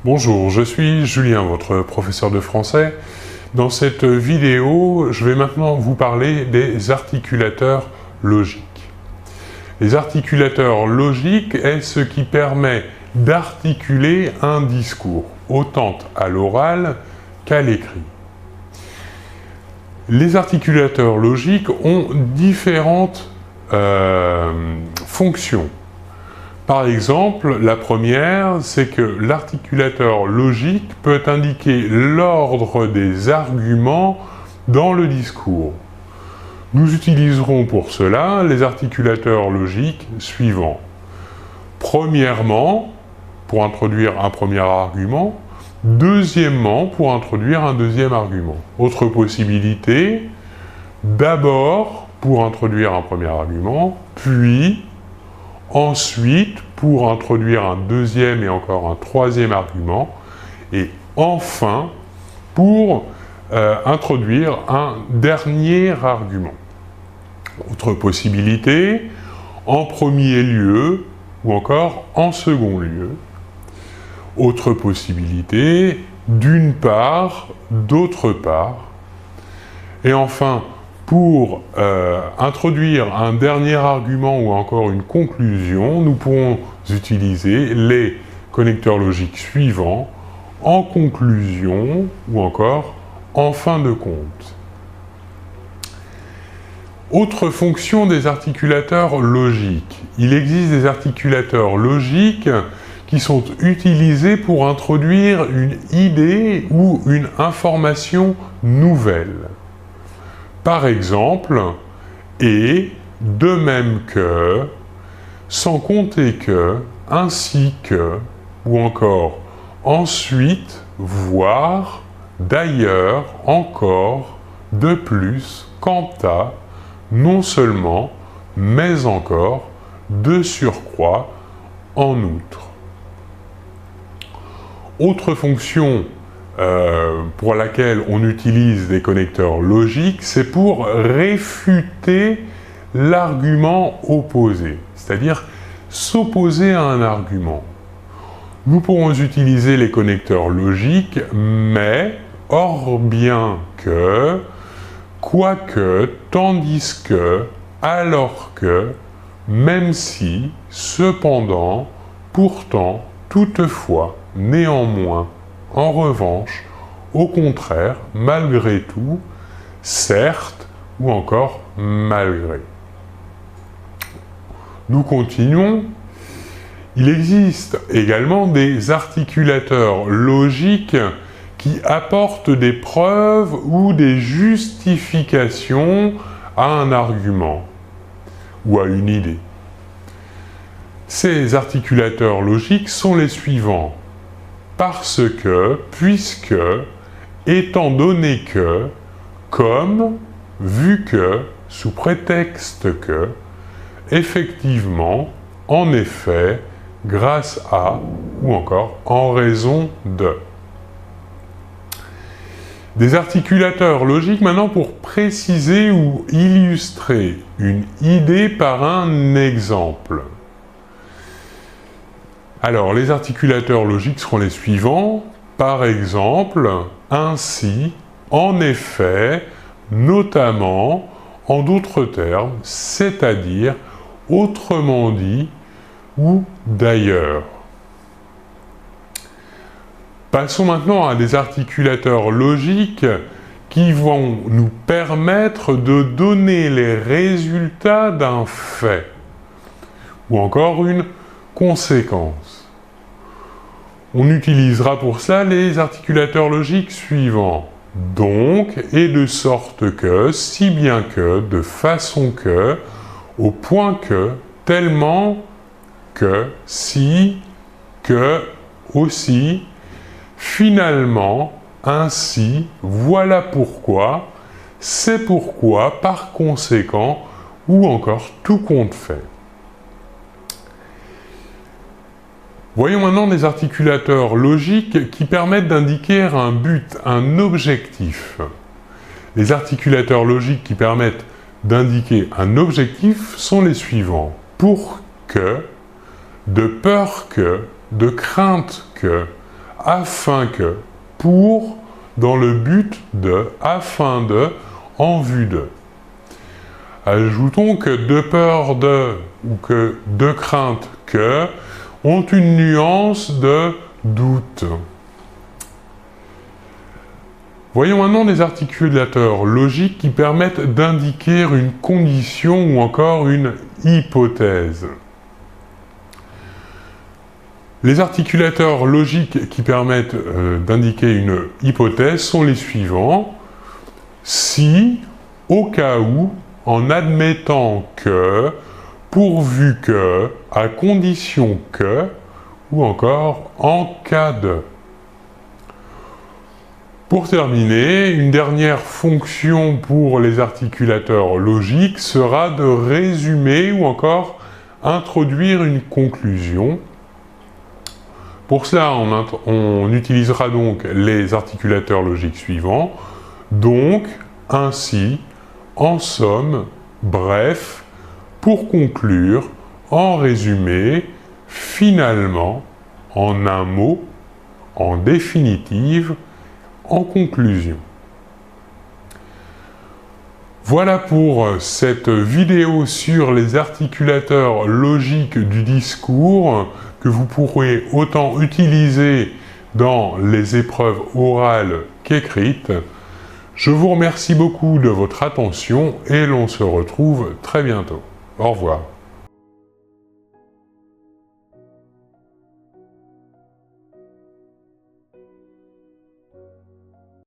Bonjour, je suis Julien, votre professeur de français. Dans cette vidéo, je vais maintenant vous parler des articulateurs logiques. Les articulateurs logiques est ce qui permet d'articuler un discours, autant à l'oral qu'à l'écrit. Les articulateurs logiques ont différentes fonctions. Par exemple, la première, c'est que l'articulateur logique peut indiquer l'ordre des arguments dans le discours. Nous utiliserons pour cela les articulateurs logiques suivants. Premièrement, pour introduire un premier argument. Deuxièmement, pour introduire un deuxième argument. Autre possibilité, d'abord pour introduire un premier argument, puis ensuite pour introduire un deuxième et encore un troisième argument, et enfin pour introduire un dernier argument. Autre possibilité, en premier lieu ou encore en second lieu. Autre possibilité, d'une part, d'autre part. Et enfin, pour introduire un dernier argument ou encore une conclusion, nous pourrons utiliser les connecteurs logiques suivants, en conclusion ou encore en fin de compte. Autre fonction des articulateurs logiques. Il existe des articulateurs logiques qui sont utilisés pour introduire une idée ou une information nouvelle. Par exemple, et, de même que, sans compter que, ainsi que, ou encore ensuite, voire, d'ailleurs, encore, de plus, quant à, non seulement, mais encore, de surcroît, en outre. Autre fonction pour laquelle on utilise des connecteurs logiques, c'est pour réfuter l'argument opposé, c'est-à-dire s'opposer à un argument. Nous pourrons utiliser les connecteurs logiques, mais, or bien que, quoique, tandis que, alors que, même si, cependant, pourtant, toutefois, néanmoins, en revanche, au contraire, malgré tout, certes, ou encore malgré. Nous continuons. Il existe également des articulateurs logiques qui apportent des preuves ou des justifications à un argument ou à une idée. Ces articulateurs logiques sont les suivants. Parce que, puisque, étant donné que, comme, vu que, sous prétexte que, effectivement, en effet, grâce à, ou encore en raison de. Des articulateurs logiques maintenant pour préciser ou illustrer une idée par un exemple. Alors, les articulateurs logiques seront les suivants. Par exemple, ainsi, en effet, notamment, en d'autres termes, c'est-à-dire, autrement dit, ou d'ailleurs. Passons maintenant à des articulateurs logiques qui vont nous permettre de donner les résultats d'un fait, ou encore une conséquence. On utilisera pour ça les articulateurs logiques suivants. Donc, et de sorte que, si bien que, de façon que, au point que, tellement que, si, que, aussi, finalement, ainsi, voilà pourquoi, c'est pourquoi, par conséquent, ou encore tout compte fait. Voyons maintenant des articulateurs logiques qui permettent d'indiquer un but, un objectif. Les articulateurs logiques qui permettent d'indiquer un objectif sont les suivants. Pour que, de peur que, de crainte que, afin que, pour, dans le but de, afin de, en vue de. Ajoutons que de peur de ou que de crainte que ont une nuance de doute. Voyons maintenant les articulateurs logiques qui permettent d'indiquer une condition ou encore une hypothèse. Les articulateurs logiques qui permettent d'indiquer une hypothèse sont les suivants. Si, au cas où, en admettant que, pourvu que, à condition que, ou encore en cas de. Pour terminer, une dernière fonction pour les articulateurs logiques sera de résumer ou encore introduire une conclusion. Pour cela, on utilisera donc les articulateurs logiques suivants. Donc, ainsi, en somme, bref, pour conclure, en résumé, finalement, en un mot, en définitive, en conclusion. Voilà pour cette vidéo sur les articulateurs logiques du discours que vous pourrez autant utiliser dans les épreuves orales qu'écrites. Je vous remercie beaucoup de votre attention et l'on se retrouve très bientôt. Au revoir.